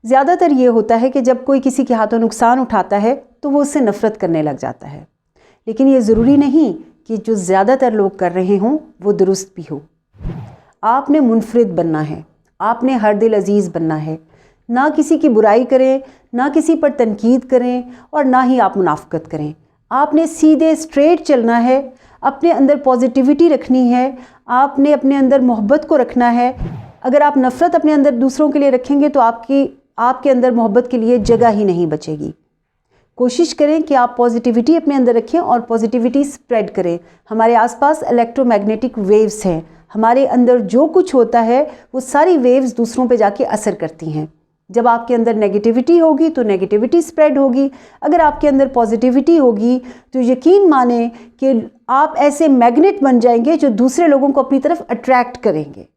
ज़्यादातर ये होता है कि जब कोई किसी के हाथों नुकसान उठाता है तो वो उससे नफ़रत करने लग जाता है, लेकिन ये ज़रूरी नहीं कि जो ज़्यादातर लोग कर रहे हों वो दुरुस्त भी हो। आपने मुनफरिद बनना है, आपने हर दिल अजीज़ बनना है, ना किसी की बुराई करें, ना किसी पर तनकीद करें और ना ही आप मुनाफ़कत करें। आपने सीधे स्ट्रेट चलना है, अपने अंदर पॉजिटिविटी रखनी है, आपने अपने अंदर मोहब्बत को रखना है। अगर आप नफ़रत अपने अंदर दूसरों के लिए रखेंगे तो आपके अंदर मोहब्बत के लिए जगह ही नहीं बचेगी। कोशिश करें कि आप पॉजिटिविटी अपने अंदर रखें और पॉजिटिविटी स्प्रेड करें। हमारे आसपास इलेक्ट्रोमैग्नेटिक वेव्स हैं, हमारे अंदर जो कुछ होता है वो सारी वेव्स दूसरों पे जाके असर करती हैं। जब आपके अंदर नेगेटिविटी होगी तो नेगेटिविटी स्प्रेड होगी, अगर आपके अंदर पॉजिटिविटी होगी तो यकीन माने कि आप ऐसे मैग्नेट बन जाएंगे जो दूसरे लोगों को अपनी तरफ अट्रैक्ट करेंगे।